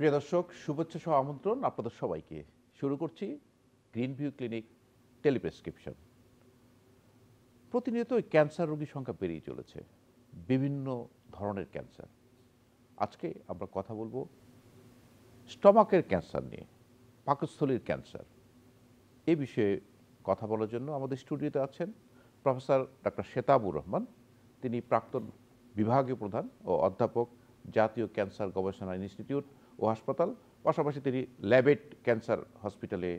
প্রিয় দর্শক, শুভেচ্ছা সহ আমন্ত্রণ আপনাদের সবাইকে। শুরু করছি গ্রিন ভিউ ক্লিনিক টেলিপ্রেসক্রিপশন। প্রতিনিয়ত ক্যান্সার রোগীর সংখ্যা বেড়েই চলেছে, বিভিন্ন ধরনের ক্যান্সার। আজকে আমরা কথা বলবো স্টমাকের ক্যান্সার নিয়ে, পাকস্থলীর ক্যান্সার। এই বিষয়ে কথা বলার জন্য আমাদের স্টুডিওতে আছেন প্রফেসর ডক্টর শেতাবুর রহমান। তিনি প্রাক্তন বিভাগীয় প্রধান ও অধ্যাপক, জাতীয় ক্যান্সার গবেষণা ইনস্টিটিউট ও হাসপাতাল। পাশাপাশি তিনি ল্যাবেট ক্যান্সার হসপিটালে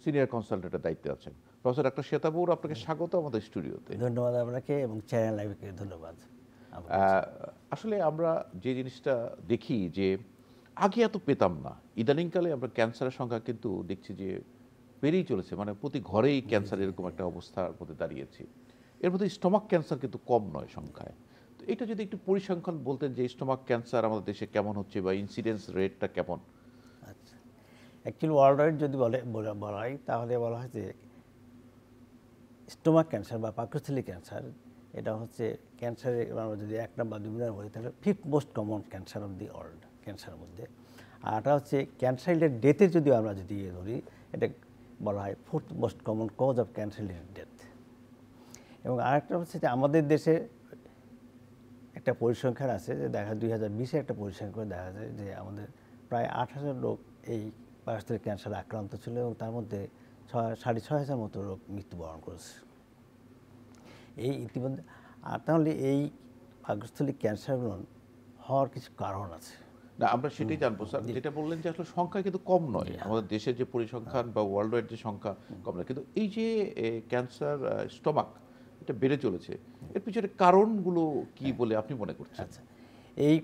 সিনিয়র কনসালটেন্টের দায়িত্বে আছেন। প্রফেসর ডক্টর শেতাবুর, আপনাকে স্বাগত আমাদের স্টুডিওতে। ধন্যবাদ আপনাকে এবং চ্যানেল লাইভকে ধন্যবাদ। আসলে আমরা যে জিনিসটা দেখি যে আগে এত পেতাম না, ইদানিংকালে আমরা ক্যান্সারের সংখ্যা কিন্তু দেখছি যে বেড়েই চলেছে, মানে প্রতি ঘরেই ক্যান্সার এরকম একটা অবস্থার মধ্যে দাঁড়িয়েছি। এর মধ্যে স্টমাক ক্যান্সার কিন্তু কম নয় সংখ্যায়। তো এটা যদি একটু পরিসংখ্যান বলতেন যে স্টমাক ক্যান্সার আমাদের দেশে কেমন হচ্ছে বা ইনসিডেন্স রেটটা কেমন। আচ্ছা, অ্যাকচুয়ালি ওয়ার্ল্ড ওয়াইড যদি বলা হয় তাহলে বলা হয় যে স্টোমাক ক্যান্সার বা পাকস্থলী ক্যান্সার এটা হচ্ছে ক্যান্সারের, আমরা যদি 1 বা 2 মিলিয়ন বলি তাহলে 5th most common cancer of the world ক্যান্সারের মধ্যে। আর এটা হচ্ছে ক্যান্সার রিলেটেড ডেথের যদি আমরা যদি ধরি, এটা বলা হয় 4th most common cause of cancer related death. এবং আরেকটা হচ্ছে যে আমাদের দেশে একটা পরিসংখ্যান আছে যে দেখা 2020-এ একটা পরিসংখ্যান দেখা যায় যে আমাদের প্রায় 8,000 লোক এই পাকস্থলীর ক্যান্সারে আক্রান্ত ছিল এবং তার মধ্যে 6,500 মতো লোক মৃত্যুবরণ করেছে এই ইতিমধ্যে। আর তাহলে এই পাকস্থলী ক্যান্সারগুলো হওয়ার কিছু কারণ আছে। না, আমরা সেটাই জানবো স্যার। যেটা বললেন যে আসলে সংখ্যা কিন্তু কম নয়, আমাদের দেশের যে পরিসংখ্যান বা ওয়ার্ল্ড ওয়াইড যে সংখ্যা কম নয়, কিন্তু এই যে ক্যান্সার স্টমাক এটা বেড়ে চলেছে, এর পিছনে কারণগুলো কি বলে আপনি মনে করছেন? আচ্ছা, এই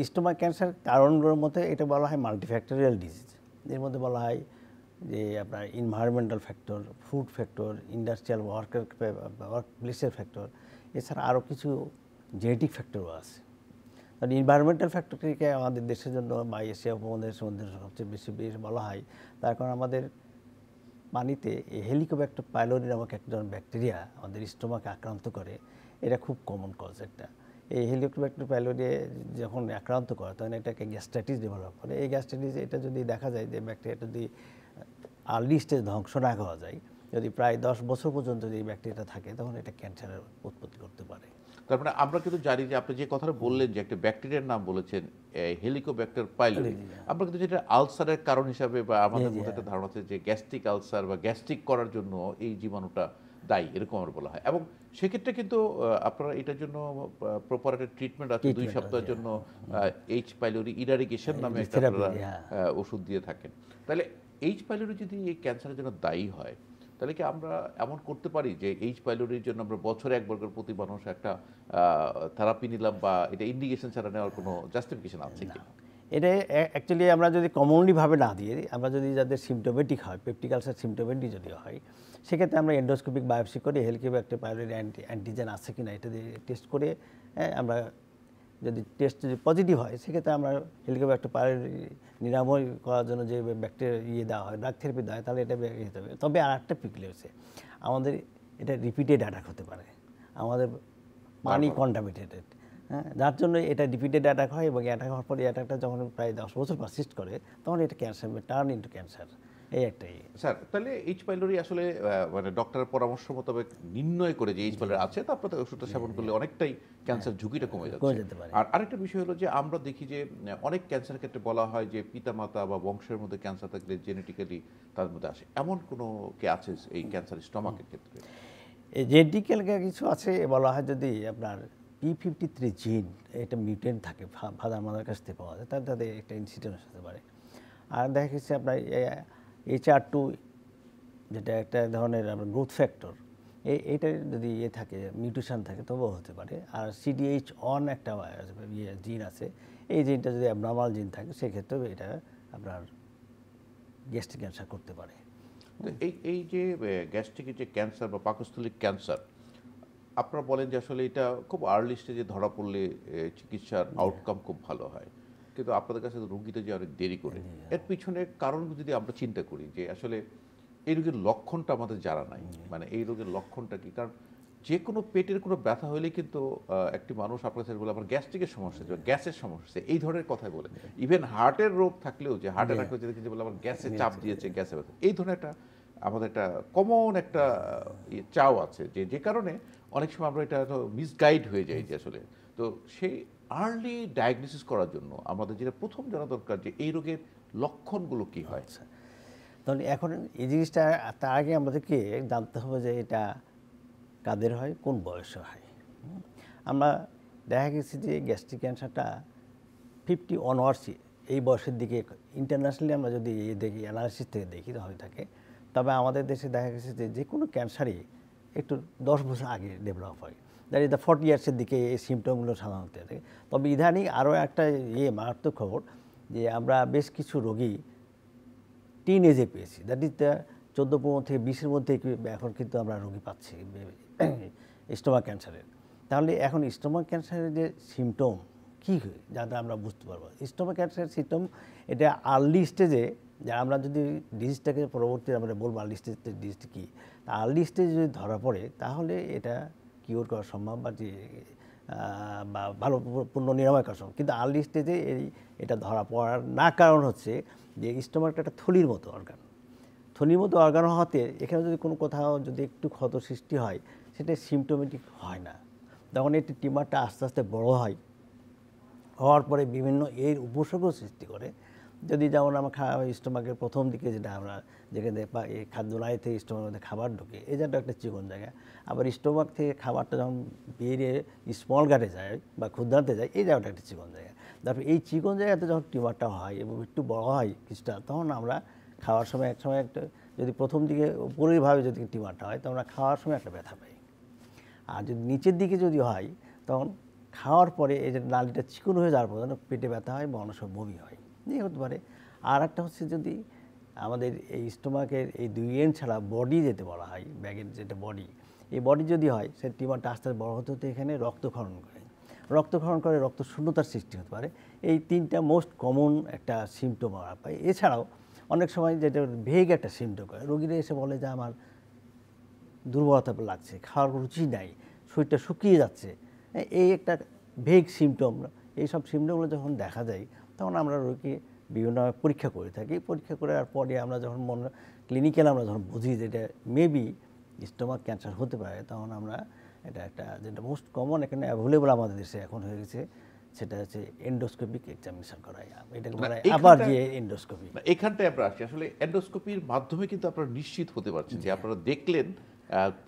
স্টোমাক ক্যান্সার কারণগুলোর মধ্যে এটা বলা হয় মাল্টিফ্যাক্টরিয়াল ডিজিজ। এর মধ্যে বলা হয় যে আপনার environmental factor, food factor, industrial work প্লেসের ফ্যাক্টর, এছাড়া আরও কিছু জেনেটিক ফ্যাক্টরও আছে। কারণ এনভায়রনমেন্টাল ফ্যাক্টরটিকে আমাদের দেশের জন্য বা এশিয়া উপমহাদেশের মধ্যে সবচেয়ে বেশি বলা হয়, তার কারণ আমাদের পানিতে এই হেলিকোব্যাক্টার পাইলোরি নামক একজন ব্যাকটেরিয়া আমাদের স্টোমাকে আক্রান্ত করে। এটা খুব কমন কজ একটা। এই হেলিকোব্যাক্টার পাইলোরি যখন আক্রান্ত করে তখন এটাকে গ্যাস্ট্রাইটিস ডেভেলপ করে। এই গ্যাস্ট্রাইটিস এটা যদি দেখা যায় যে ব্যাকটেরিয়া যদি আর্লি স্টেজ ধ্বংস না করা যায়, যদি প্রায় 10 বছর পর্যন্ত যদি এই ব্যাকটেরিয়াটা থাকে, তখন এটা ক্যান্সারের উৎপত্তি করতে পারে। তার মানে আমরা কিন্তু জানি যে আপনি যে কথাটা বললেন যে একটা ব্যাকটেরিয়ার নাম বলেছেন, হেলিকোব্যাক্টার পাইলোরি, আমরা কিন্তু যেটা আলসারের কারণ হিসাবে বা আমাদের মধ্যে একটা ধারণা আছে যে গ্যাস্ট্রিক আলসার বা গ্যাস্ট্রিক করার জন্য এই জীবাণুটা দায়ী, এরকম আমার বলা হয়। এবং সেক্ষেত্রে কিন্তু আপনারা এটার জন্য প্রপার একটা ট্রিটমেন্ট আছে, 2 সপ্তাহের জন্য এইচ পাইলোরি ইরাডিকেশন নামে একটা আপনারা ওষুধ দিয়ে থাকেন। তাহলে এইচ পাইলোরি যদি এই ক্যান্সারের জন্য দায়ী হয়, তাহলে কি আমরা এমন করতে পারি যে এইচ পাইলোরির জন্য আমরা বছরে একবার করে প্রতি মানুষ একটা থেরাপি নিলাম, বা এটা ইন্ডিকেশন ছাড়া নেওয়ার কোনো জাস্টিফিকেশন আছে কি? এটা অ্যাকচুয়ালি আমরা যদি কমনলিভাবে না দিয়ে, আমরা যদি যাদের সিমটোমেটিক হয়, পেপটিক আলসার সিমটোমেটিক যদি হয়, সেক্ষেত্রে আমরা এন্ডোস্কোপিক বায়োপসি করে হেলিকোব্যাক্টার পাইলোরি অ্যান্টিজেন আছে কিনা এটা দিয়ে টেস্ট করে আমরা যদি টেস্ট যদি পজিটিভ হয়, সেক্ষেত্রে আমরা হেলিকোব্যাক্টার পাইলোরি নিরাময় করার জন্য যে ব্যাকটেরিয়া দেওয়া হয়, ড্রাগ থেরাপি দেওয়া হয়, তাহলে এটা হতে হবে। তবে আর একটা পিকলে হচ্ছে আমাদের এটা রিপিটেড অ্যাটাক হতে পারে, আমাদের পানি কন্টামিনেটেড, হ্যাঁ, যার জন্য এটা রিপিটেড অ্যাটাক হয় এবং অ্যাটাক হওয়ার পরে অ্যাটাকটা যখন প্রায় 10 বছর পারসিস্ট করে, তখন এটা ক্যান্সার টার্ন ইন্টু ক্যান্সার। এই একটাই স্যার। তাহলে এইচ পাইলোরি আসলে মানে ডক্টরের পরামর্শ মোতাবেক নির্ণয় করে যে এইচ পাইলোরি আছে, তারপরে ওষুধটা সেবন করলে অনেকটাই ক্যান্সার ঝুঁকিটা কমে যেতে পারে। আর আরেকটা বিষয় হলো যে আমরা দেখি যে অনেক ক্যান্সারের ক্ষেত্রে বলা হয় যে পিতামাতা বা বংশের মধ্যে ক্যান্সার থাকলে জেনেটিক্যালি তার মধ্যে আসে, এমন কোনো কে আছে এই ক্যান্সার স্টমাকের ক্ষেত্রে? এই জেনেটিক্যাল কিছু আছে, বলা হয় যদি আপনার P53 জিন এটা মিউটেন্ট থাকে, ফাদার মাদার কাছ থেকে পাওয়া যায়, তাদের একটা ইনসিডেন্স হতে পারে। আর দেখা গেছে আপনার HR2 যেটা একটা ধরনের আপনার গ্রোথ ফ্যাক্টর, এইটা যদি থাকে, মিউটেশন থাকে, তবেও হতে পারে। আর CDH1 একটা জিন আছে, এই জিনটা যদি অ্যাবনর্মাল জিন থাকে, সেক্ষেত্রেও এটা আপনার গ্যাস্ট্রিক ক্যান্সার করতে পারে। এই যে গ্যাস্ট্রিকের যে ক্যান্সার বা পাকস্থলীর ক্যান্সার, আপনারা বলেন যে আসলে এটা খুব আর্লি স্টেজে ধরা পড়লে চিকিৎসার আউটকাম খুব ভালো হয়, কিন্তু আপনাদের কাছে রোগীতে যে অনেক দেরি করে, এর পিছনে কারণ যদি আমরা চিন্তা করি যে আসলে এই রোগের লক্ষণটা আমাদের জানা নাই, মানে এই রোগের লক্ষণটা কি? কারণ যে কোনো পেটের কোনো ব্যথা হলে কিন্তু একটি মানুষ আপনার কাছে বলে আমার গ্যাস্ট্রিকের সমস্যা হচ্ছে, গ্যাসের সমস্যা হচ্ছে, এই ধরনের কথাই বলে। ইভেন হার্টের রোগ থাকলেও যে হার্ট অ্যাটাক হয়েছে দেখি যে বলে আমার গ্যাসে চাপ দিয়েছে, গ্যাসে ব্যথা, এই ধরনের একটা আমাদের একটা কমন একটা চাও আছে যে কারণে অনেক সময় আমরা এটা মিসগাইড হয়ে যাই যে আসলে। তো সেই আর্লি ডায়াগনোসিস করার জন্য আমাদের যেটা প্রথম জানা দরকার যে এই রোগের লক্ষণগুলো কি হয়। আচ্ছা, তাহলে এখন এই জিনিসটা তার আগে আমাদেরকে জানতে হবে যে এটা কাদের হয়, কোন বয়সে হয়। আমরা দেখা গেছে যে গ্যাস্ট্রিক ক্যান্সারটা 50 অনওয়ার্ডস এই বয়সের দিকে ইন্টারন্যাশনালি আমরা যদি দেখি, অ্যানালিসিস থেকে দেখি হয়ে থাকে। তবে আমাদের দেশে দেখা গেছে যে যে কোনো ক্যান্সারই একটু 10 বছর আগে ডেভেলপ হয়, দ্যাট ইজ দ্য 40 ইয়ার্সের দিকে এই সিমটমগুলো সাধারণত থাকে। তবে ইদানিং আরও একটা মারাত্মক খবর যে আমরা বেশ কিছু রোগী টিন এজে পেয়েছি, দ্যাট ইজ দ্য 14-15 থেকে 20-এর মধ্যে এখন কিন্তু আমরা রোগী পাচ্ছি স্টোমাক ক্যান্সারের। তাহলে এখন স্টোমাক ক্যান্সারের যে সিমটম কী হয় যাতে আমরা বুঝতে পারবো স্টোমাক ক্যান্সারের সিমটম, এটা আর্লি স্টেজে যে আমরা যদি ডিজিজটাকে পরবর্তী আমরা বলবো আর্লি স্টেজ ডিজিজটা কী, আর্লি স্টেজে যদি ধরা পড়ে তাহলে এটা কিওর করা সম্ভব বা ভালো পূর্ণ নিরাময় করা সম্ভব। কিন্তু আর্লি স্টেজে এটা ধরা পড়ার না কারণ হচ্ছে যে স্টোমাকটা একটা থলির মতো অর্গান, থলির মতো অর্গান হওয়াতে এখানে যদি কোনো কোথাও যদি একটু ক্ষত সৃষ্টি হয় সেটা সিমটোমেটিক হয় না। তখন একটি টিউমারটা আস্তে আস্তে বড় হয়, হওয়ার পরে বিভিন্ন এর উপসর্গ সৃষ্টি করে। যদি যেমন আমার স্টোমাকের প্রথম দিকে যেটা আমরা যেখানে এই খাদ্যনালী থেকে স্টোমাকের মধ্যে খাবার ঢোকে, এই জায়গাটা একটা চিকন জায়গা। আবার স্টোমাক থেকে খাবারটা যখন বেরিয়ে স্মল গাটে যায় বা ক্ষুদ্রান্তে যায়, এই জায়গাটা একটা চিকন জায়গা। তারপর এই চিকন জায়গাতে যখন টিউমারটা হয় এবং একটু বড় হয় কিছুটা, তখন আমরা খাওয়ার সময় এক সময় একটা যদি প্রথম দিকে উপরিভাবে যদি টিউমারটা হয় তখন আমরা খাওয়ার সময় একটা ব্যথা পাই। আর যদি নিচের দিকে যদি হয় তখন খাওয়ার পরে এই যে নালীটা চিকন হয়ে যাওয়ার পর পেটে ব্যথা হয় বা অনেক সময় বমি হয়, এই হতে পারে। আর একটা হচ্ছে যদি আমাদের এই স্টোমাকের এই দুই এন্ড ছাড়া বডি যেতে বলা হয়, ব্যাগের যেটা বডি, এই বডি যদি হয় সে টিউমারটা আস্তে আস্তে বড় হতে হতে এখানে রক্তক্ষরণ করে রক্ত শূন্যতার সৃষ্টি হতে পারে। এই তিনটা মোস্ট কমন একটা সিমটম আমরা পাই। এছাড়াও অনেক সময় যেটা ভেগ একটা সিমটম করে, রোগীরা এসে বলে যে আমার দুর্বলতা লাগছে, খাওয়ার রুচি নাই, শরীরটা শুকিয়ে যাচ্ছে, এই একটা ভেগ সিমটম। এইসব সিমটমগুলো যখন দেখা যায় তখন আমরা রোগীকে বিভিন্নভাবে পরীক্ষা করে থাকি। পরীক্ষা করার পরে আমরা যখন ক্লিনিক্যাল আমরা যখন বুঝি যে এটা মেবি স্টোমাক ক্যান্সার হতে পারে, তখন আমরা এটা একটা যেটা মোস্ট কমন এখানে অ্যাভেলেবল আমাদের দেশে এখন হয়ে গেছে, সেটা হচ্ছে এন্ডোস্কোপিক এক্সামিনেশন করাই, এটাকে বলা হয় আবার যে এন্ডোস্কোপি। এখানটায় আমরা আসি আসলে এন্ডোস্কোপির মাধ্যমে কিন্তু আপনারা নিশ্চিত হতে পারছেন যে আপনারা দেখলেন,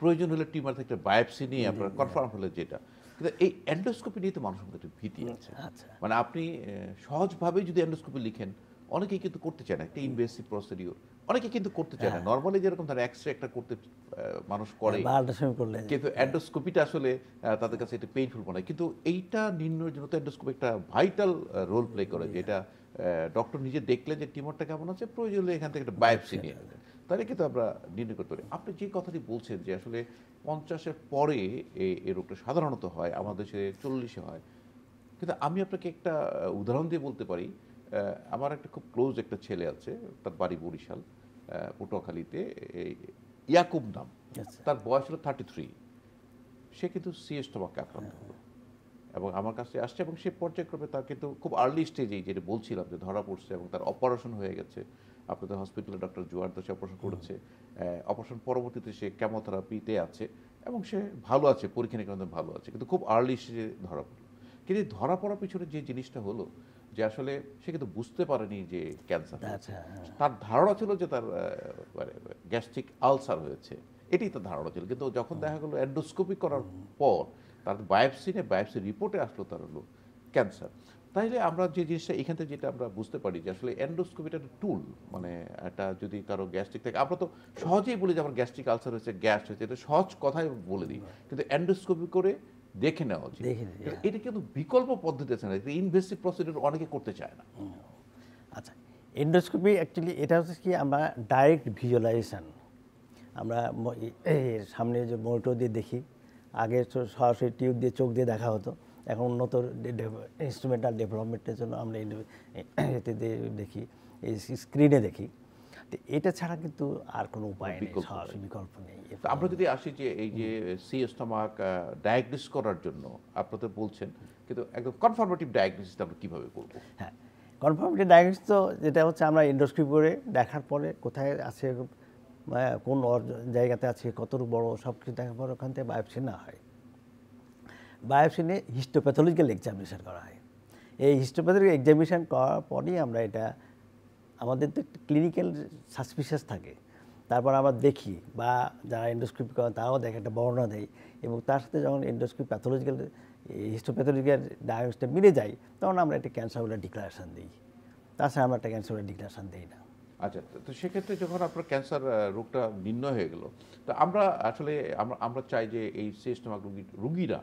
প্রয়োজন হলে টিউমার থেকে বায়োপসি নিয়ে আপনারা কনফার্ম হলে যেটা। কিন্তু এই এন্ডোস্কোপি নিয়ে তো মানুষের মধ্যে একটা ভীতি আছে। আচ্ছা, মানে আপনি সহজভাবে যদি এন্ডোস্কোপি লিখেন, অনেকেই কিন্তু করতে চায় না, একটা ইনভেসিভ প্রসিডিওর অনেকে কিন্তু করতে চায় না। নর্মালি যেরকম তার এক্স রে একটা করতে মানুষ করে, কিন্তু এন্ডোস্কোপিটা আসলে তাদের কাছে এটা পেইনফুল মনে হয়। কিন্তু এইটা নির্ণয়ের জন্য তো এন্ডোস্কোপি একটা ভাইটাল রোল প্লে করে, যেটা ডক্টর নিজে দেখলেন যে টিউমারটা কেমন আছে, প্রয়োজন হলে এখান থেকে একটা বায়োপসি নিয়ে নেবেন, তাহলে কিন্তু আমরা নির্ণয় করতে পারি। আপনি যে কথাটি বলছেন যে আসলে 50-এর পরে এই রোগটা সাধারণত হয়, আমাদের দেশে 40-এ হয়। কিন্তু আমি আপনাকে একটা উদাহরণ দিয়ে বলতে পারি। আমার একটা খুব ক্লোজ একটা ছেলে আছে, তার বাড়ি বরিশাল, পটুয়াখালীতে, ইয়াকুব নাম, তার বয়স হলো 33। সে কিন্তু স্টোমাকে আক্রান্ত হলো এবং আমার কাছে আসছে, এবং সে পর্যায়ক্রমে তার কিন্তু খুব আর্লি স্টেজেই যেটা বলছিলাম যে ধরা পড়ছে এবং তার অপারেশন হয়ে গেছে। আপনাদের হসপিটালে ডক্টর জুয়ার দাসে অপারেশন করেছে। অপারেশন পরবর্তীতে সে কেমোথেরাপিতে আছে এবং সে ভালো আছে, পরীক্ষা নিরীক্ষা ভালো আছে, কিন্তু খুব আর্লি স্টেজে ধরা পড়লো। কিন্তু ধরা পড়ার পিছনে যে জিনিসটা হলো যে আসলে সে কিন্তু বুঝতে পারেনি যে ক্যান্সার, তার ধারণা ছিল যে তার গ্যাস্ট্রিক আলসার হয়েছে, এটাই তার ধারণা ছিল। কিন্তু যখন দেখা গেলো এন্ডোস্কোপি করার পর তার বায়োপসি রিপোর্টে আসলো তার হলো ক্যান্সার। তাইলে আমরা যে জিনিসটা এখান থেকে যেটা আমরা বুঝতে পারি যে আসলে এন্ডোস্কোপিটা একটা টুল, মানে একটা যদি কারো গ্যাস্ট্রিক থাকে, আমরা তো সহজেই বলি যে আমার গ্যাস্ট্রিক আলসার হয়েছে, গ্যাস হয়েছে, এটা সহজ কথাই বলে দিই, কিন্তু এন্ডোস্কোপি করে দেখে নেওয়া উচিত। এটা কিন্তু বিকল্প পদ্ধতি আছে না, ইনভেসিভ প্রসিডিউর অনেকে করতে চায় না। আচ্ছা, এন্ডোস্কোপি অ্যাকচুয়ালি এটা হচ্ছে কি আমরা ডাইরেক্ট ভিজুয়ালাইজেশন, আমরা সামনে যে মনিটর দিয়ে দেখি, আগে সরাসরি টিউব দিয়ে চোখ দিয়ে দেখা হতো, এখন উন্নত ইনস্ট্রুমেন্টাল ডেভেলপমেন্টের জন্য আমরা এতে দেখি, এই স্ক্রিনে দেখি। তো তো এটা ছাড়া কিন্তু আর কোনো উপায় নেই, বিকল্প নেই। বিকল্প নেই। তো আমরা যদি আসি যে এই যে সি স্টোমাক ডায়াগনোস করার জন্য আপনাদের বলছেন, কিন্তু একদম কনফার্মেটিভ ডায়াগনোসিস আমরা কিভাবে করব? হ্যাঁ, কনফার্মেটিভ ডায়াগনোসিস তো যেটা হচ্ছে আমরা এন্ডোস্কোপি করে দেখার পরে কোথায় আছে, কোন জায়গাতে আছে, কতটুকু বড়, সব কিছু দেখার পর ওখান থেকে বায়োপসি না হয়। বায়োপসি নিয়ে হিস্টোপ্যাথোলজিক্যাল এক্সামিনেশন করা হয়। এই হিস্টোপ্যাথোলজিক্যাল এক্সামিনেশন করার পরেই আমরা এটা, আমাদের তো ক্লিনিক্যাল সাসপিশিয়াস থাকে, তারপর আমরা দেখি বা যারা এন্ডোস্কোপি করেন তারাও দেখে, একটা বর্ণনা দেয়, এবং তার সাথে যখন এন্ডোস্কোপি প্যাথোলজিক্যাল হিস্টোপ্যাথোলজিক্যাল ডায়াগনোসটা মিলে যায় তখন আমরা একটা ক্যান্সার বলে ডিক্লারেশন দিই। তাছাড়া আমরা একটা ক্যান্সার বলে ডিক্লারেশন দিই না। আচ্ছা, তো সেক্ষেত্রে যখন আপনার ক্যান্সার রোগটা নির্ণয় হয়ে গেল, তো আমরা আসলে আমরা চাই যে এই সি স্টোমাক রুগীরা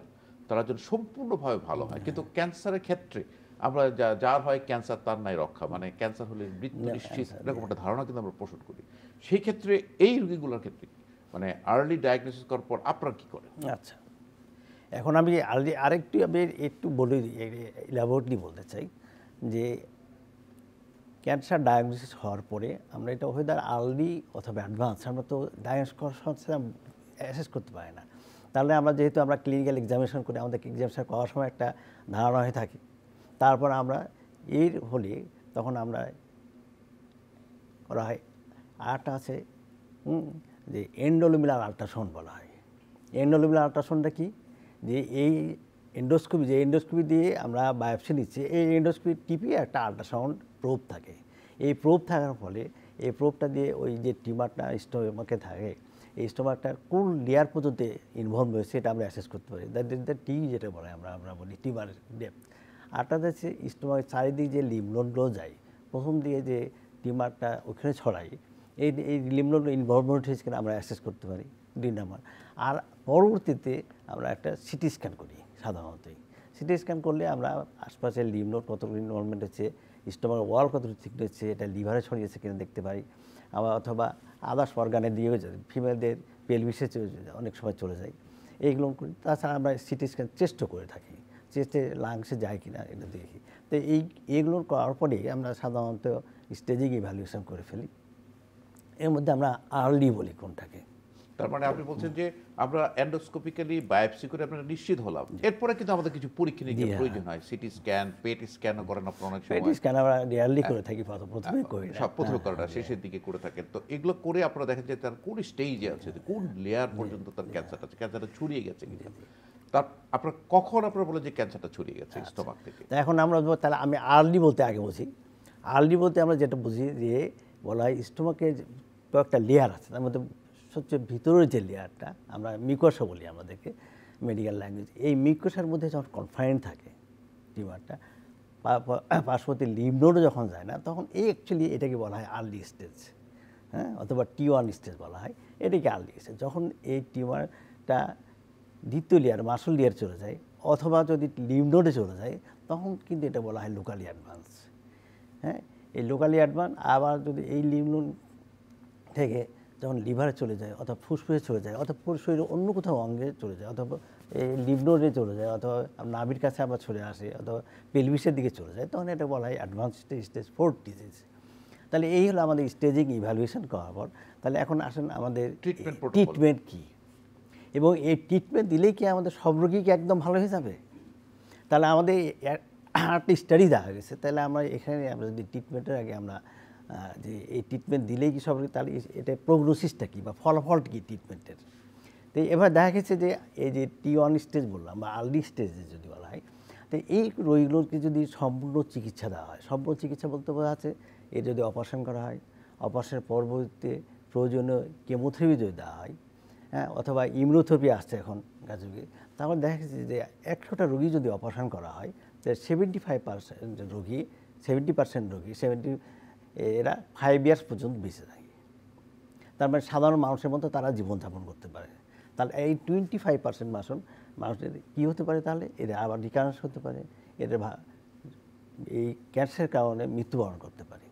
তারা যেন সম্পূর্ণভাবে ভালো হয়, কিন্তু ক্যান্সারের ক্ষেত্রে আমরা যার হয় ক্যান্সার তার নাই রক্ষা, মানে ক্যান্সার হলে মৃত্যু নিশ্চিত, এরকম একটা ধারণা কিন্তু আমরা পোষণ করি। সেই ক্ষেত্রে এই রোগীগুলোর ক্ষেত্রে মানে আর্লি ডায়াগনোসিস করার পর আপনারা কি করেন? আচ্ছা, এখন আমি আরেকটু আমি একটু বলি, ইলাবোরেটলি বলতে চাই যে ক্যান্সার ডায়াগনোসিস হওয়ার পরে আমরা এটা ওয়েদার আর্লি অথবা অ্যাডভান্স আমরা তো ডায়াগনোস করার সময় অ্যাসেস করতে পারি না। তাহলে আমরা যেহেতু আমরা ক্লিনিক্যাল এক্সামিনেশন করি, আমাদের এক্সামিনেশন করার সময় একটা ধারণা হয়ে থাকে, তারপর আমরা এর হলে তখন আমরা করা হয়। আরেকটা আছে যে এন্ডোলুমিনার আল্ট্রাসাউন্ড বলা হয়। এন্ডোলুমিনার আল্ট্রাসাউন্ডটা কি, যে এই এন্ডোস্কোপি দিয়ে আমরা বায়োপসি নিচ্ছি, এই এন্ডোস্কোপি টিপে একটা আল্ট্রাসাউন্ড প্রোব থাকে। এই প্রোব থাকার ফলে এই প্রোবটা দিয়ে ওই যে টিউমারটা স্টোমাকে থাকে, এই স্টোমাকটার কোন লেয়ার পর্যন্ত ইনভলভ হয়েছে এটা আমরা অ্যাসেস করতে পারি। দ্যাট ইজ দ্য টি যেটা বলে আমরা বলি টিউমারের ডেপথ। আরটা হচ্ছে স্টোমাকের চারিদিকে যে লিম্ফ নোডগুলো যায়, প্রথম দিকে যে টিউমারটা ওখানে ছড়ায়, এই লিম্ফ নোড ইনভলভমেন্ট হয়েছে কিনা আমরা অ্যাসেস করতে পারি, 2 নাম্বার। আর পরবর্তীতে আমরা একটা সিটি স্ক্যান করি সাধারণতই। সিটি স্ক্যান করলে আমরা আশপাশের লিম্ফ নোড কতটুকু ইনভলভমেন্ট হচ্ছে, স্টোমাকের ওয়াল কতটুকু ঠিক হচ্ছে, এটা লিভারে ছড়িয়েছে কিনা দেখতে পারি। আবার অথবা আদার্স অর্গানে দিয়েও যায়, ফিমেলদের পেলভিসে অনেক সময় চলে যায়, এইগুলো করি। তাছাড়া আমরা সিটি স্ক্যান চেস্টও করে থাকি, চেস্টে লাংসে যায় কিনা এটা দেখি। তো এইগুলো করার পরেই আমরা সাধারণত স্টেজিং ইভ্যালুয়েশন করে ফেলি। এর মধ্যে আমরা আর্লি বলি কোনটাকে। তার মানে আপনি বলছেন যে আমরা এন্ডোস্কোপিক্যালি বায়োপসি করে আপনারা নিশ্চিত হলাম, এরপরে কিন্তু আমাদের কিছু পরীক্ষা নিরীক্ষার প্রয়োজন হয়। সিটি স্ক্যান, পেট স্ক্যানও করেন আপনারা অনেক সময়। পেট স্ক্যান আমরা রিয়ারলি করে থাকি, প্রথমে করি না, সব প্রথমে করেন না, শেষের দিকে করে থাকেন। তো এগুলো করে আপনারা দেখেন যে তার কোন স্টেজে আছে, কোন লেয়ার পর্যন্ত তার ক্যান্সারটা আছে, ক্যান্সারটা ছড়িয়ে গেছে কিনা। তার আপনার কখন আপনারা বলেন যে ক্যান্সারটা ছড়িয়ে গেছে স্টোমাক থেকে? এখন আমরা তাহলে আমি আর্লি বলতে আগে বুঝি। আর্লি বলতে আমরা যেটা বুঝি যে বলা হয় স্টোমাকের কয়েকটা লেয়ার আছে, তার মধ্যে সবচেয়ে ভিতরের যে লেয়ারটা আমরা মিউকোসা বলি আমাদেরকে মেডিকেল ল্যাঙ্গুয়েজ, এই মিউকোসার মধ্যে যখন কনফাইন থাকে টিউমারটা, পার্শ্ববর্তী লিম্ফ নোডে যখন যায় না, তখন এই অ্যাকচুয়ালি এটাকে বলা হয় আর্লি স্টেজ, হ্যাঁ, অথবা T1 স্টেজ বলা হয়, এটাকে আর্লি স্টেজ। যখন এই টিউমারটা দ্বিতীয় লেয়ার মাসল লেয়ার চলে যায়, অথবা যদি লিম্ফ নোডে চলে যায়, তখন কিন্তু এটা বলা হয় লোকালি অ্যাডভান্স। হ্যাঁ, এই লোকালি অ্যাডভান্স। আবার যদি এই লিম্ফ নোড থেকে যখন লিভারে চলে যায়, অথবা ফুসফুসে চলে যায়, অথবা শরীরের অন্য কোথাও অঙ্গে চলে যায়, অথবা এই লিম্ফ নোডে চলে যায়, অথবা নাভির কাছে আবার চলে আসে, অথবা পেলভিসের দিকে চলে যায়, তখন এটা বলা হয় অ্যাডভান্স স্টেজ 4 ডিজিজ। তাহলে এই হলো আমাদের স্টেজিং ইভ্যালুয়েশন করার পর। তাহলে এখন আসেন আমাদের ট্রিটমেন্ট কী, এবং এই ট্রিটমেন্ট দিলেই কি আমাদের সব রোগী কি একদম ভালো হয়ে যাবে? তাহলে আমাদের একটা স্টাডি দেখা গেছে, তাহলে আমরা এখানে আমরা যদি ট্রিটমেন্টের আগে আমরা যে এই ট্রিটমেন্ট দিলেই কি সব, তাহলে এটা প্রগনোসিসটা কী বা ফলাফলটা কী ট্রিটমেন্টের। তো এবার দেখা গেছে যে এই যে T1 স্টেজ বললাম বা আর্লি স্টেজে যদি বলা হয়, তো এই রোগীগুলোকে যদি সম্পূর্ণ চিকিৎসা দেওয়া হয়, সম্পূর্ণ চিকিৎসা বলতে বোঝা যাচ্ছে এর যদি অপারেশন করা হয়, অপারেশনের পরবর্তীতে প্রয়োজনীয় কেমোথেরাপি যদি দেওয়া হয়, হ্যাঁ, অথবা ইমিউনোথেরাপি আসছে এখন যুগে, তাহলে দেখা গেছে যে 100টা রোগী যদি অপারেশন করা হয়, তো 75% রোগী, 70% রোগী, এরা 5 ইয়ার্স পর্যন্ত বেঁচে থাকে। তার মানে সাধারণ মানুষের মতো তারা জীবনযাপন করতে পারে। তাহলে এই 25% মানুষের কী হতে পারে, তাহলে এদের আবার রিকারেন্স হতে পারে, এদের এই ক্যান্সারের কারণে মৃত্যুবরণ করতে পারে।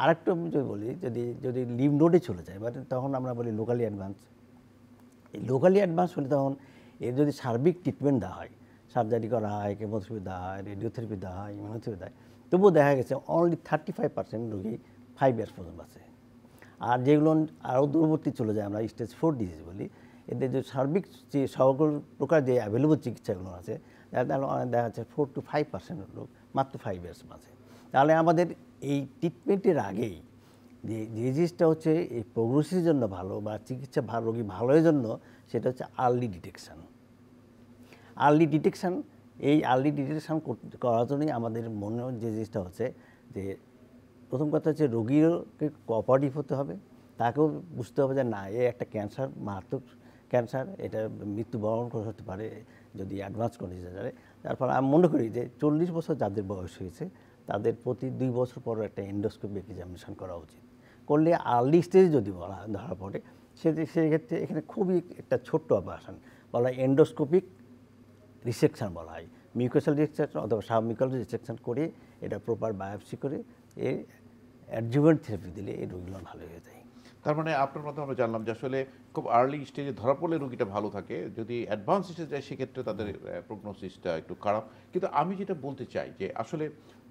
আরেকটু আমি যদি বলি, যদি লিম্ফ নোডে চলে যায়, বাট তখন আমরা বলি লোকালি অ্যাডভান্স। এই লোকালি অ্যাডভান্স হলে তখন এর যদি সার্বিক ট্রিটমেন্ট দেওয়া হয়, সার্জারি করা হয়, কেমোথেরাপি দেওয়া হয়, রেডিওথেরাপি দেওয়া হয়, ইমিউনোথেরাপি দেওয়া হয়, তবুও দেখা গেছে অনলি 35% রোগী 5 ইয়ার্স পর্যন্ত বাঁচে। আর যেগুলো আরও দূরবর্তী চলে যায় আমরা স্টেজ 4 ডিজিজ বলি, এদের যে সার্বিক যে সকল প্রকার যে অ্যাভেলেবল চিকিৎসাগুলো আছে দেখা যাচ্ছে 4 to 5% লোক মাত্র 5 ইয়ার্স বাঁচে। তাহলে আমাদের এই ট্রিটমেন্টের আগেই যে জিনিসটা হচ্ছে এই প্রোগ্রেসের জন্য ভালো বা চিকিৎসা রোগী ভালোর জন্য, সেটা হচ্ছে আর্লি ডিটেকশান। আর্লি ডিটেকশান, এই আর্লি ডিটেকশান করার জন্যই আমাদের মনে যে জিনিসটা হচ্ছে যে প্রথম কথা হচ্ছে রোগীকে কোঅপারেটিভ হতে হবে, তাকেও বুঝতে হবে যে না এ একটা ক্যান্সার, মারাত্মক ক্যান্সার, এটা মৃত্যুবরণ করে হতে পারে যদি অ্যাডভান্স কন্ডিশনে যায়। তারপর আমি মনে করি যে 40 বছর যাদের বয়স হয়েছে তাদের প্রতি 2 বছর পর একটা এন্ডোস্কোপি এক্সামিনেশন করা উচিত। করলে আর্লি স্টেজে যদি ধরা পড়ে সেক্ষেত্রে এখানে খুবই একটা ছোট্ট অপারেশন বলা হয় এন্ডোস্কোপিক রিসেকশন বলা হয়, মিউকোসাল রিসেকশন অথবা সাবমিউকাল রিসেকশন করে এটা প্রপার বায়োপসি করে এর অ্যাডজুভেন্ট থেরাপি দিলে এই রোগীগুলো ভালো হয়ে যায়। তার মানে আপনার মাধ্যমে আমরা জানলাম যে আসলে খুব আর্লি স্টেজে ধরা পড়লে রোগীটা ভালো থাকে, যদি অ্যাডভান্স স্টেজে যায় সেক্ষেত্রে তাদের প্রগনোসিসটা একটু খারাপ। কিন্তু আমি যেটা বলতে চাই যে আসলে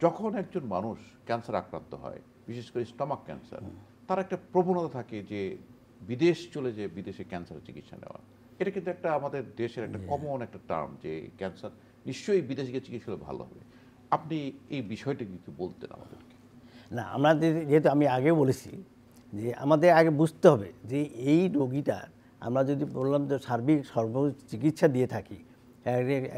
যখন একজন মানুষ ক্যান্সার আক্রান্ত হয়, বিশেষ করে স্টমাক ক্যান্সার, তার একটা প্রবণতা থাকে যে বিদেশ চলে যেয়ে বিদেশে ক্যান্সারের চিকিৎসা নেওয়া। এটা কিন্তু একটা আমাদের দেশের একটা কমন একটা টার্ম যে ক্যান্সার নিশ্চয়ই বিদেশে গিয়ে চিকিৎসা হলে ভালো হবে। আপনি এই বিষয়টা কিন্তু বলতেন আমাদেরকে। না, আমরা যেহেতু আমি আগে বলেছি যে আমাদের আগে বুঝতে হবে যে এই রোগীটার আমরা যদি বললাম যে সার্বিক চিকিৎসা দিয়ে থাকি,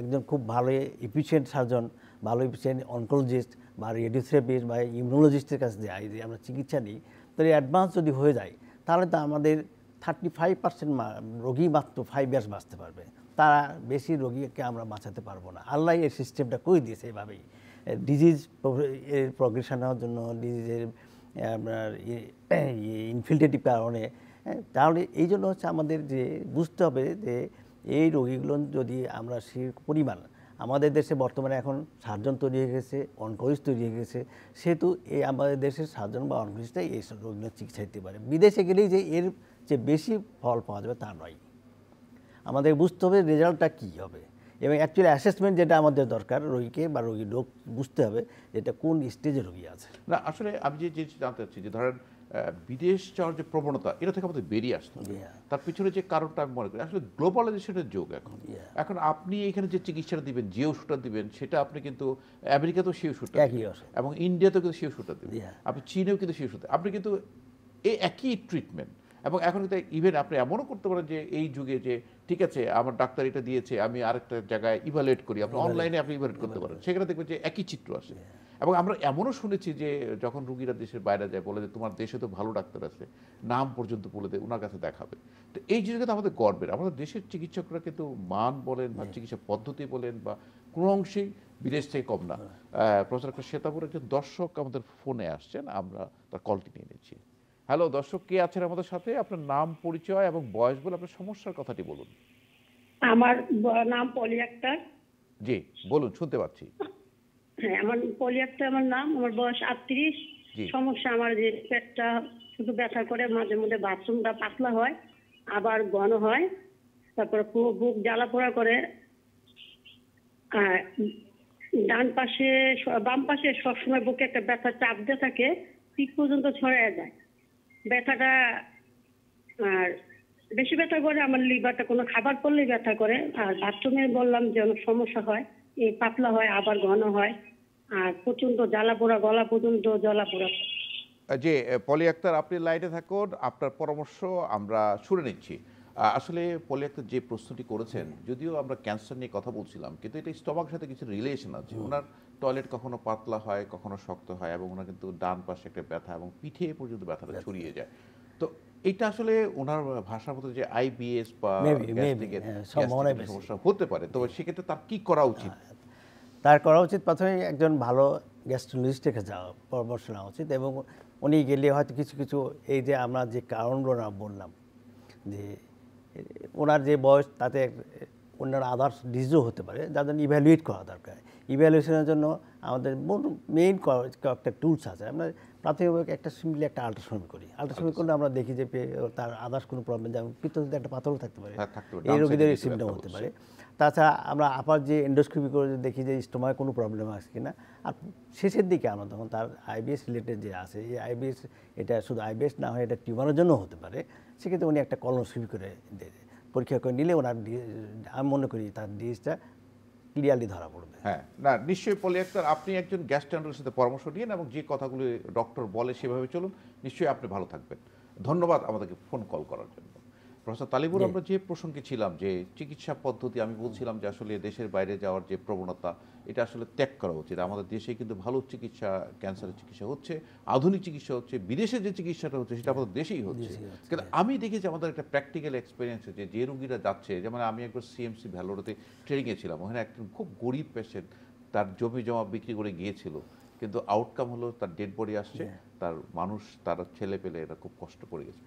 একজন খুব ভালো এফিশিয়েন্ট সার্জন, ভালো এফিশিয়েন্ট অনকোলজিস্ট বা রেডিওথেরাপিস্ট বা ইমিউনোলজিস্টের কাছে যাই, যে আমরা চিকিৎসা নিই, তাহলে অ্যাডভান্স যদি হয়ে যায় তাহলে তো আমাদের 35% রোগী মাত্র 5 ইয়ার্স বাঁচতে পারবে, তারা বেশি রোগীকে আমরা বাঁচাতে পারবো না। আল্লাহ এই সিস্টেমটা করে দিয়েছে এভাবেই ডিজিজ এর প্রগ্রেশন হওয়ার জন্য, ডিজিজের আপনার ইনফিল্ট্রেটিভ কারণে। তাহলে এই জন্য হচ্ছে আমাদের যে বুঝতে হবে যে এই রোগীগুলো যদি আমরা সে পরিমাণ, আমাদের দেশে বর্তমানে এখন সার্জন তৈরি হয়ে গেছে, অনকোলজিস্ট তৈরি হয়ে গেছে, সেহেতু এই আমাদের দেশের সার্জন বা অনকোলজিস্টটাই এই সব রোগীগুলো চিকিৎসা দিতে পারে। বিদেশে গেলেই যে এর যে বেশি ফল পাওয়া যাবে তা নয়, আমাদের বুঝতে হবে রেজাল্টটা কী হবে এবং অ্যাকচুয়ালি অ্যাসেসমেন্ট যেটা আমাদের দরকার রোগীকে বা রোগীর রোগ বুঝতে হবে যেটা কোন স্টেজে রোগী আছে। না আসলে আমি যে জিনিস জানতে চাচ্ছি যে ধরেন বিদেশ যাওয়ার যে প্রবণতা, এটা থেকে আমাদের বেরিয়ে আসতে হবে। তার পিছনে যে কারণটা আমি মনে করি আসলে গ্লোবালাইজেশনের যুগ এখন। এখন আপনি এখানে যে চিকিৎসাটা দিবেন, যে ওষুধটা দিবেন, সেটা আপনি কিন্তু আমেরিকাতেও সেই ওষুধটা এবং ইন্ডিয়াতেও কিন্তু সেই ওষুধটা দিবেন, আপনি চীনেও কিন্তু সেই ওষুধ, আপনি কিন্তু এই একই ট্রিটমেন্ট। এবং এখন কিন্তু ইভেন আপনি এমনও করতে পারেন যে এই যুগে যে ঠিক আছে আমার ডাক্তার এটা দিয়েছে, আমি আরেকটা জায়গায় ইভালুয়েট করি, আপনি অনলাইনে আপনি ইভালুয়েট করতে পারেন, সেখানে দেখবেন যে একই চিত্র আসে। এবং আমরা এমনও শুনেছি যে যখন রুগীরা দেশের বাইরে যায় বলে যে তোমার দেশে তো ভালো ডাক্তার আছে, নাম পর্যন্ত বলে দেয়, ওনার কাছে দেখাবে। তো এই জিনিসটা কিন্তু আমাদের গর্বের, আমাদের দেশের চিকিৎসকরা কিন্তু মান বলেন বা চিকিৎসা পদ্ধতি বলেন বা কোনো অংশেই বিদেশ থেকে কম না। প্রফেসর ডক্টর শ্বেতাপুর একজন দর্শক আমাদের ফোনে আসছেন, আমরা তার কলটি নিয়ে নিচ্ছি। হ্যালো দর্শক, কে আছেন আমাদের সাথে? আপনার নাম, পরিচয় এবং বয়স বলে আপনার সমস্যার কথাটি বলুন। আমার নাম পলি আক্তার। জি বলুন, শুনতে পাচ্ছি। হ্যাঁ, আমার পলি আক্তার আমার নাম, আমার বয়স 38। সমস্যা আমার যে পেটটা শুধু ব্যথা করে, মাঝে মধ্যে বাথরুমটা পাতলা হয় আবার ঘন হয়, তারপর বুক জ্বালা পোড়া করে, ডান পাশে বাম পাশে সবসময় বুকে একটা ব্যথা চাপ দিয়ে থাকে, পিঠ পর্যন্ত ছড়ায় যায় ব্যথাটা। আর বেশি ব্যথা করে আমার লিভারটা, কোনো খাবার পড়লেই ব্যথা করে। আর বাথরুমে বললাম যে অনেক সমস্যা হয়, এই পাতলা হয় আবার ঘন হয়, আর প্রচন্ড জ্বালা পোড়া, গলা পর্যন্ত জ্বালা পোড়া। যে পলি আক্তার, আপনি লাইনে থাকুন, আপনার পরামর্শ আমরা শুনে নিচ্ছি। আসলে পলি আক্তার যে প্রশ্নটি করেছেন, যদিও আমরা ক্যান্সার নিয়ে কথা বলছিলাম, কিন্তু এটা স্টমাকের সাথে কিছু রিলেশন আছে। ওনার টয়লেট কখনো পাতলা হয়, কখনো শক্ত হয়, এবং ওনার কিন্তু ডান পাশে একটা ব্যথা এবং পিঠে পর্যন্ত ব্যথাটা ছড়িয়ে যায়। তো এটা আসলে ওনার ভাষার মতো যে আইবিএস বা গ্যাস্ট্রিকের সমস্যা হতে পারে, তবে সেক্ষেত্রে তার কি করা উচিত? তার করা উচিত প্রথমে একজন ভালো গ্যাস্ট্রোলজিস্টের কাছে যাওয়া, পরামর্শ নেওয়া উচিত। এবং উনি গেলে হয়তো কিছু কিছু এই যে আমরা যে কারণগুলো বললাম, যে ওনার যে বয়স, তাতে অন্যান্য আদার্স ডিজিজও হতে পারে, যার জন্য ইভ্যালুয়েট করা দরকার। ইভ্যালুয়েশনের জন্য আমাদের মেইন কয়েকটা টুলস আছে। আমরা প্রাথমিকভাবে একটা সিম্পলি একটা আল্ট্রাসাউন্ড করি। আল্ট্রাসাউন্ড করলে আমরা দেখি যে তার আদার্স কোনো প্রবলেম, যেমন পিত্তথলিতে একটা পাথরও থাকতে পারে, এই রোগীদের সিমটম হতে পারে। তাছাড়া আমরা আপার যে এন্ডোস্কোপি করে দেখি যে স্টোমাকে কোনো প্রবলেম আছে কিনা। আর শেষের দিকে আমরা তখন তার আইবিএস রিলেটেড যে আছে, এই আইবিএস এটা শুধু আইবিএস না হয় এটা টিউমারের জন্য হতে পারে, সেক্ষেত্রে উনি একটা কলোনোস্কোপি করে পরীক্ষা করে নিলে ওনার আমি মনে করি তার ডিজিজটা ক্লিয়ারলি ধরা পড়বে। হ্যাঁ, না নিশ্চয়ই পলি আক্তার, আপনি একজন গ্যাস্ট্রোএন্টারোলজিস্টের সাথে পরামর্শ নিন এবং যে কথাগুলো ডক্টর বলে সেভাবে চলুন, নিশ্চয়ই আপনি ভালো থাকবেন। ধন্যবাদ আমাদেরকে ফোন কল করার জন্য। প্রফেসর তালিবুর, আমরা যে প্রসঙ্গে ছিলাম যে চিকিৎসা পদ্ধতি, আমি বলছিলাম যে আসলে দেশের বাইরে যাওয়ার যে প্রবণতা, এটা আসলে ত্যাগ করা উচিত। আমাদের দেশে কিন্তু ভালো চিকিৎসা, ক্যান্সারের চিকিৎসা হচ্ছে, আধুনিক চিকিৎসা হচ্ছে, বিদেশে যে চিকিৎসাটা হচ্ছে সেটা আমাদের দেশেই হচ্ছে। কিন্তু আমি দেখেছি আমাদের একটা প্র্যাকটিক্যাল এক্সপিরিয়েন্স হচ্ছে, যে রুগীরা যাচ্ছে, যেমন আমি একবার সিএমসি ভ্যালোরেতে ট্রেনিংয়ে ছিলাম, ওখানে একজন খুব গরিব পেশেন্ট তার জমি জমা বিক্রি করে গিয়েছিল, কিন্তু আউটকাম হলো তার ডেড বডি আসছে, তার মানুষ, তার ছেলে পেলে এরা খুব কষ্ট করে গেছে।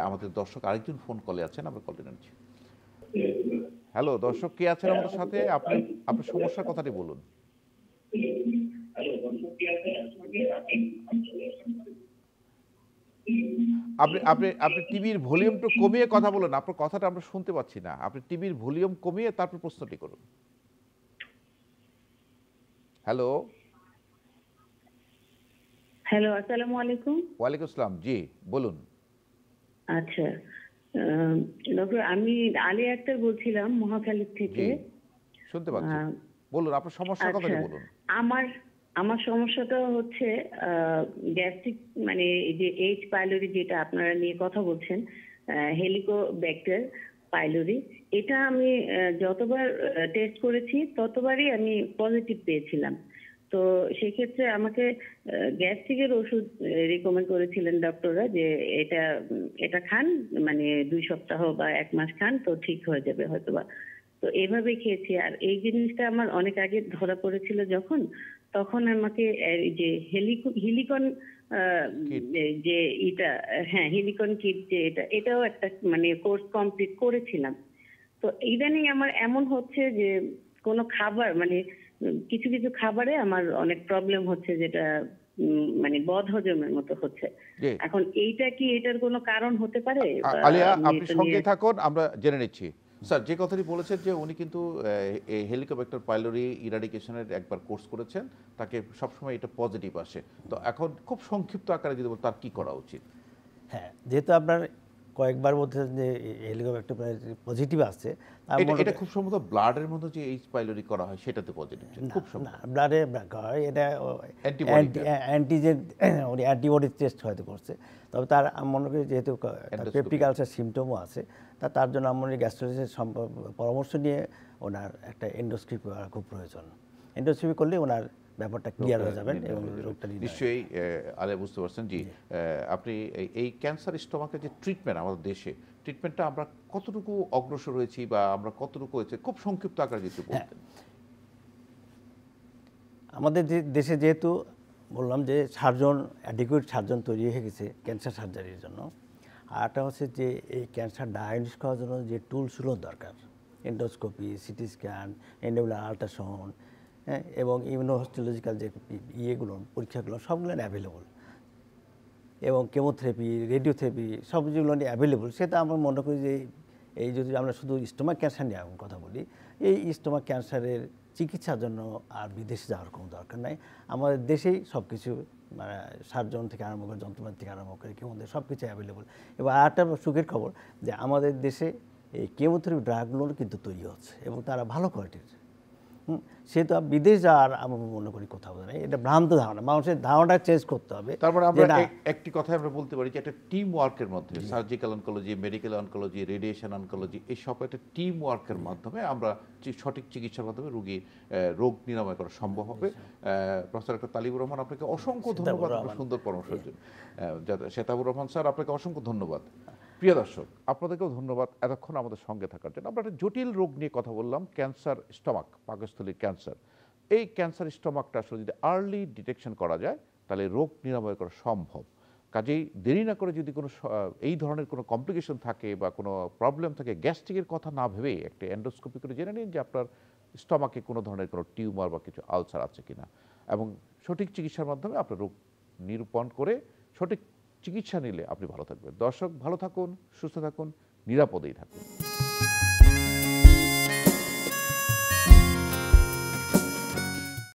আমাদের দর্শক আরেকজন ফোন কলে আছেন, আমরা কলটি নিচ্ছি। হ্যালো দর্শক, কে আছেন আমাদের সাথে? আপনি আপনার সমস্যার কথাটি বলুন। আপনি আপনি আপনি টিভির ভলিউমটা কমিয়ে কথা বলুন, আপনার কথাটা আমরা শুনতে পাচ্ছি না। আপনি টিভির ভলিউম কমিয়ে তারপর প্রশ্নটি করুন। হ্যালো। হ্যালো, আসসালামু আলাইকুম। ওয়ালাইকুম আসসালাম, জি বলুন। আচ্ছা, ডক্টর আমি আলী আক্তার বলছিলাম মহাখালীর থেকে। জি শুনতে পাচ্ছি, বলুন আপনার সমস্যার কথাটি আচ্ছা, বলুন। আমার আমার সমস্যাটা হচ্ছে গ্যাস্ট্রিক, মানে এই যে এইচ পাইলোরি যেটা আপনারা নিয়ে কথা বলছেন, হেলিকোব্যাক্টার পাইলোরি, এটা আমি যতবার টেস্ট করেছি ততবারই আমি পজিটিভ পেয়েছিলাম। তো সেক্ষেত্রে আমাকে গ্যাস্ট্রিকের ওষুধ রিকমেন্ড করেছিলেন ডক্টররা, যে এটা খান, মানে 2 সপ্তাহ বা 1 মাস খান, তো ঠিক হয়ে যাবে হয়তোবা। তো এইভাবে খেয়েছি। আর এই জিনিসটা আমার অনেক আগে ধরা পড়েছিল যখন, তখন আমাকে এই যে হিলিকন যে এটা, হ্যাঁ হিলিকন কিট, যে এটাও একটা মানে কোর্স কমপ্লিট করেছিলাম। তো ইদানিং আমার এমন হচ্ছে যে কোনো খাবার, মানে কিছু কিছু খাবারে আমার অনেক প্রবলেম হচ্ছে, যেটা মানে বদহজমের মতো হচ্ছে। এখন এইটা কি এটার কোনো কারণ হতে পারে? আলিয়া, আপনি সঙ্গে থাকুন, আমরা জেনে নিচ্ছি। স্যার যে কথাটি বলেছেন যে উনি কিন্তু হেলিকোব্যাক্টার পাইলোরি ইরাডিকেশনের একবার কোর্স করেছেন, তাকে সবসময় এটা পজিটিভ আসে। তো এখন খুব সংক্ষিপ্ত আকারে যদি বল তার কি করা উচিত? হ্যাঁ, যেহেতু আপনার কয়েকবার বলতে যে হেলিকোব্যাক্টার পজিটিভ আসছে, এটা খুব সম্ভবত ব্লাডের মধ্যে যে এইচ পাইলোরি করা হয় সেটাতে পজিটিভ, খুব সম্ভব ব্লাডে হয়, এটা অ্যান্টিজেন উনি অ্যান্টিবডি টেস্ট হয়তো করছে। তবে তার আমি মনে করি যেহেতু পেপটিক আলসার সিমটমও আছে, তার জন্য আমার গ্যাস্ট্রোলজিস্টের পরামর্শ নিয়ে ওনার একটা এন্ডোস্কোপি করা খুব প্রয়োজন। এন্ডোস্কোপি করলে ওনার ব্যাপারটা ক্লিয়ার হয়ে যাবেন এবং রোগটা নিশ্চয়ই। আলে বুঝতে পারছেন। জি, আপনি এই ক্যান্সার স্টোমাকের যে ট্রিটমেন্ট আমাদের দেশে, ট্রিটমেন্টটা আমরা কতটুকু অগ্রসর হয়েছি বা আমরা কতটুকু হয়েছে, খুব সংক্ষিপ্ত আকারে যদি বলতেন। আমাদের দেশে যেহেতু বললাম যে অ্যাডিকুয়েট সার্জন তৈরি হয়ে গেছে ক্যান্সার সার্জারির জন্য, আর একটা হচ্ছে যে এই ক্যান্সার ডায়াগনোস করার জন্য যে টুলসগুলো দরকার, এন্ডোস্কোপি, সিটি স্ক্যান, এন্ডোভেলার আল্ট্রাসাউন্ড, হ্যাঁ, এবং ইমিউনোহিস্টোলজিক্যাল যে ইয়েগুলো পরীক্ষাগুলো সবগুলো অ্যাভেলেবল, এবং কেমোথেরাপি, রেডিওথেরাপি সব যেগুলো অ্যাভেলেবল, সেটা আমরা মনে করি যে এই যদি আমরা শুধু স্টোমাক ক্যান্সার নিয়ে এখন কথা বলি, এই স্টোমাক ক্যান্সারের চিকিৎসার জন্য আর বিদেশে যাওয়ার কোনো দরকার নাই। আমাদের দেশেই সব কিছু, মানে সার্জন থেকে আরম্ভ করে, যন্ত্রপাতি থেকে আরম্ভ করে, কেমোথেরাপি সব কিছু অ্যাভেলেবল। এবং আরেকটা সুখের খবর যে আমাদের দেশে এই কেমোথেরাপি ড্রাগগুলো কিন্তু তৈরি হচ্ছে এবং তারা ভালো কোয়ালিটির। সেটা বিদেশ যাওয়ার আমি মনে করি কোথাও নেই, এটা ভ্রান্ত ধারণা, মানুষের ধারণাটা চেঞ্জ করতে হবে। তারপরে আমরা একটি কথা আমরা বলতে পারি যে একটা টিম ওয়ার্কের মধ্যে surgical oncology, medical oncology, radiation oncology, এই সব একটা টিম ওয়ার্কের মাধ্যমে আমরা সঠিক চিকিৎসার মাধ্যমে রোগ নিরাময় করা সম্ভব হবে। প্রফেসর ডক্টর তালিবুর রহমান, আপনাকে অসংখ্য ধন্যবাদ আপনার সুন্দর পরামর্শের জন্য। শেতাবুর রহমান স্যার, আপনাকে অসংখ্য ধন্যবাদ। প্রিয় দর্শক, আপনাদেরকেও ধন্যবাদ এতক্ষণ আমাদের সঙ্গে থাকার জন্য। আমরা একটা জটিল রোগ নিয়ে কথা বললাম, ক্যান্সার স্টমাক, পাকস্থলীর ক্যান্সার। এই ক্যান্সার স্টমাকটা আসলে যদি আর্লি ডিটেকশন করা যায় তাহলে রোগ নিরাময় করা সম্ভব। কাজেই দেরি না করে যদি কোনো এই ধরনের কোনো কমপ্লিকেশন থাকে বা কোনো প্রবলেম থাকে, গ্যাস্ট্রিকের কথা না ভেবেই একটা এন্ডোস্কোপি করে জেনে নিন যে আপনার স্টমাকে কোনো ধরনের কোনো টিউমার বা কিছু আলসার আছে কিনা, এবং সঠিক চিকিৎসার মাধ্যমে আপনার রোগ নিরূপণ করে সঠিক চিকিৎসা নিলে আপনি ভালো থাকবেন। দর্শক, ভালো থাকুন, সুস্থ থাকুন, নিরাপদেই থাকুন।